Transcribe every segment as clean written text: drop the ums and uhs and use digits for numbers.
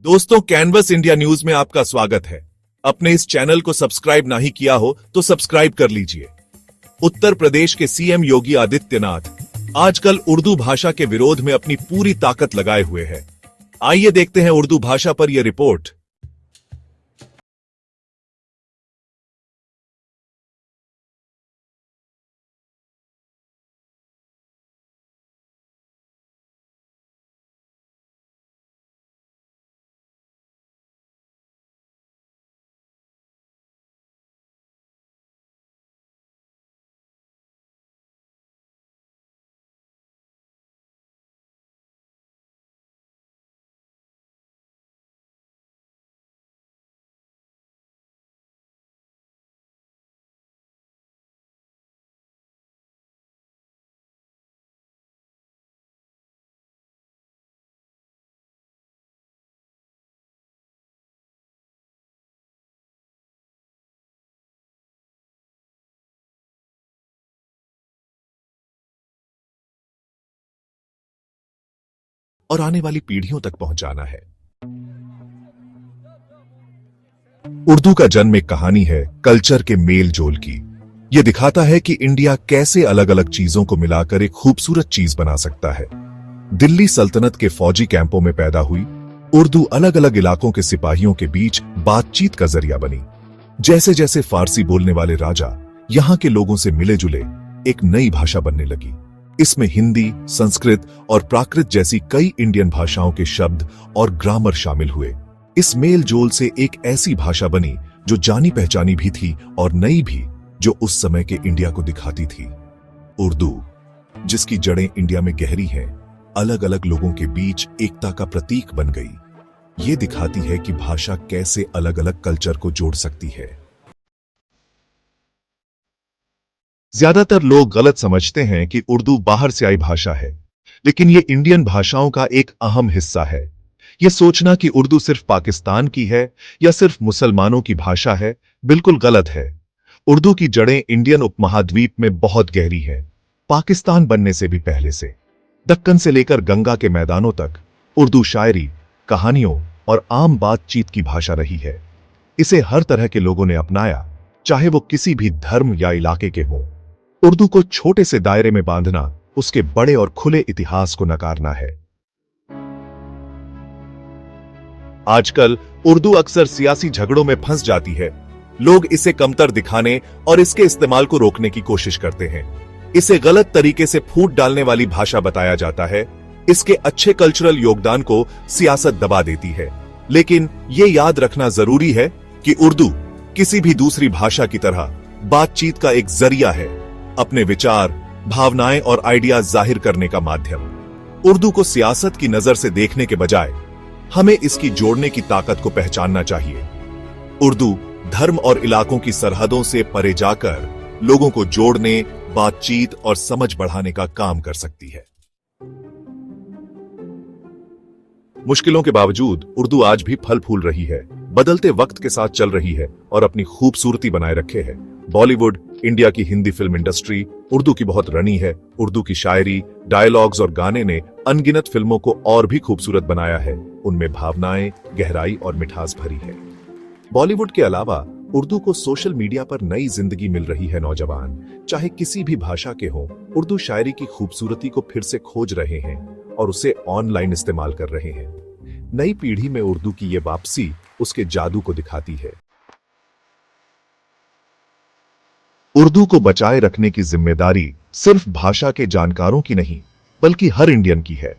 दोस्तों, canvas India news में आपका स्वागत है। अपने इस चैनल को सब्सक्राइब नहीं किया हो तो सब्सक्राइब कर लीजिए। उत्तर प्रदेश के सीएम योगी आदित्यनाथ आजकल उर्दू भाषा के विरोध में अपनी पूरी ताकत लगाए हुए हैं। आइए देखते हैं उर्दू भाषा पर यह रिपोर्ट। और आने वाली पीढ़ियों तक पहुंचाना है। उर्दू का जन्म एक कहानी है कल्चर के मेल जोल की। यह दिखाता है कि इंडिया कैसे अलग अलग चीजों को मिलाकर एक खूबसूरत चीज बना सकता है। दिल्ली सल्तनत के फौजी कैंपों में पैदा हुई उर्दू अलग अलग इलाकों के सिपाहियों के बीच बातचीत का जरिया बनी। जैसे जैसे फारसी बोलने वाले राजा यहां के लोगों से मिले जुले, एक नई भाषा बनने लगी। इसमें हिंदी, संस्कृत और प्राकृत जैसी कई इंडियन भाषाओं के शब्द और ग्रामर शामिल हुए। इस मेल जोल से एक ऐसी भाषा बनी जो जानी पहचानी भी थी और नई भी, जो उस समय के इंडिया को दिखाती थी। उर्दू, जिसकी जड़ें इंडिया में गहरी हैं, अलग अलग लोगों के बीच एकता का प्रतीक बन गई। ये दिखाती है कि भाषा कैसे अलग अलग कल्चर को जोड़ सकती है। ज्यादातर लोग गलत समझते हैं कि उर्दू बाहर से आई भाषा है, लेकिन ये इंडियन भाषाओं का एक अहम हिस्सा है। यह सोचना कि उर्दू सिर्फ पाकिस्तान की है या सिर्फ मुसलमानों की भाषा है, बिल्कुल गलत है। उर्दू की जड़ें इंडियन उपमहाद्वीप में बहुत गहरी है। पाकिस्तान बनने से भी पहले से दक्कन से लेकर गंगा के मैदानों तक उर्दू शायरी, कहानियों और आम बातचीत की भाषा रही है। इसे हर तरह के लोगों ने अपनाया, चाहे वो किसी भी धर्म या इलाके के हों। उर्दू को छोटे से दायरे में बांधना उसके बड़े और खुले इतिहास को नकारना है। आजकल उर्दू अक्सर सियासी झगड़ों में फंस जाती है। लोग इसे कमतर दिखाने और इसके इस्तेमाल को रोकने की कोशिश करते हैं। इसे गलत तरीके से फूट डालने वाली भाषा बताया जाता है। इसके अच्छे कल्चरल योगदान को सियासत दबा देती है। लेकिन यह याद रखना जरूरी है कि उर्दू किसी भी दूसरी भाषा की तरह बातचीत का एक जरिया है, अपने विचार, भावनाएं और आइडियाज जाहिर करने का माध्यम। उर्दू को सियासत की नजर से देखने के बजाय हमें इसकी जोड़ने की ताकत को पहचानना चाहिए। उर्दू धर्म और इलाकों की सरहदों से परे जाकर लोगों को जोड़ने, बातचीत और समझ बढ़ाने का काम कर सकती है। मुश्किलों के बावजूद उर्दू आज भी फल फूल रही है, बदलते वक्त के साथ चल रही है और अपनी खूबसूरती बनाए रखे है। बॉलीवुड, इंडिया की हिंदी फिल्म इंडस्ट्री उर्दू की बहुत रनी है। उर्दू की शायरी, डायलॉग्स और गाने ने अनगिनत फिल्मों को और भी खूबसूरत बनाया है। उनमें भावनाएं, गहराई और मिठास भरी है। बॉलीवुड के अलावा उर्दू को सोशल मीडिया पर नई जिंदगी मिल रही है। नौजवान चाहे किसी भी भाषा के हों, उर्दू शायरी की खूबसूरती को फिर से खोज रहे हैं और उसे ऑनलाइन इस्तेमाल कर रहे हैं। नई पीढ़ी में उर्दू की ये वापसी उसके जादू को दिखाती है। उर्दू को बचाए रखने की जिम्मेदारी सिर्फ भाषा के जानकारों की नहीं, बल्कि हर इंडियन की है।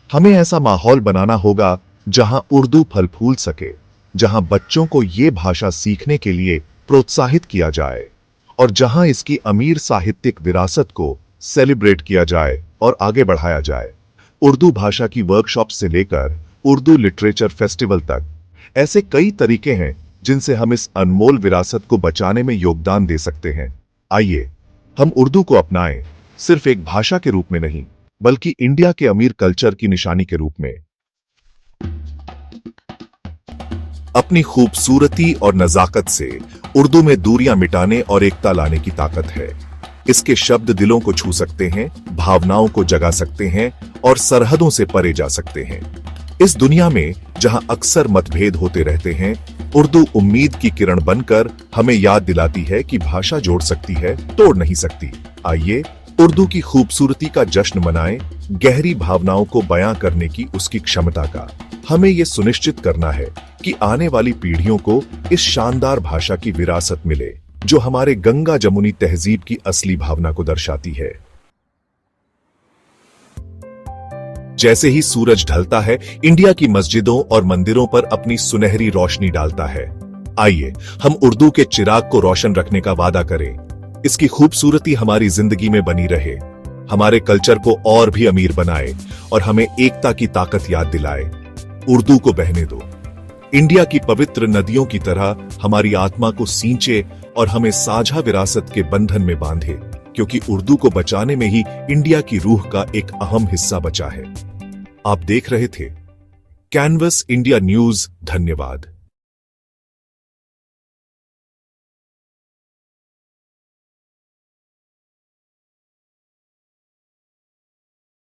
हमें ऐसा माहौल बनाना होगा जहां उर्दू फल फूल सके, जहां बच्चों को ये भाषा सीखने के लिए प्रोत्साहित किया जाए और जहां इसकी अमीर साहित्यिक विरासत को सेलिब्रेट किया जाए और आगे बढ़ाया जाए। उर्दू भाषा की वर्कशॉप से लेकर उर्दू लिटरेचर फेस्टिवल तक ऐसे कई तरीके हैं जिनसे हम इस अनमोल विरासत को बचाने में योगदान दे सकते हैं। आइए हम उर्दू को अपनाएं, सिर्फ एक भाषा के रूप में नहीं, बल्कि इंडिया के अमीर कल्चर की निशानी के रूप में। अपनी खूबसूरती और नजाकत से उर्दू में दूरियां मिटाने और एकता लाने की ताकत है। इसके शब्द दिलों को छू सकते हैं, भावनाओं को जगा सकते हैं और सरहदों से परे जा सकते हैं। इस दुनिया में जहां अक्सर मतभेद होते रहते हैं, उर्दू उम्मीद की किरण बनकर हमें याद दिलाती है कि भाषा जोड़ सकती है, तोड़ नहीं सकती। आइए उर्दू की खूबसूरती का जश्न मनाएं, गहरी भावनाओं को बयां करने की उसकी क्षमता का। हमें ये सुनिश्चित करना है कि आने वाली पीढ़ियों को इस शानदार भाषा की विरासत मिले, जो हमारे गंगा जमुनी तहजीब की असली भावना को दर्शाती है। जैसे ही सूरज ढलता है, इंडिया की मस्जिदों और मंदिरों पर अपनी सुनहरी रोशनी डालता है। आइए हम उर्दू के चिराग को रोशन रखने का वादा करें। इसकी खूबसूरती हमारी जिंदगी में बनी रहे, हमारे कल्चर को और भी अमीर बनाए और हमें एकता की ताकत याद दिलाए। उर्दू को बहने दो, इंडिया की पवित्र नदियों की तरह हमारी आत्मा को सींचे और हमें साझा विरासत के बंधन में बांधे, क्योंकि उर्दू को बचाने में ही इंडिया की रूह का एक अहम हिस्सा बचा है। आप देख रहे थे कैनवस इंडिया न्यूज। धन्यवाद।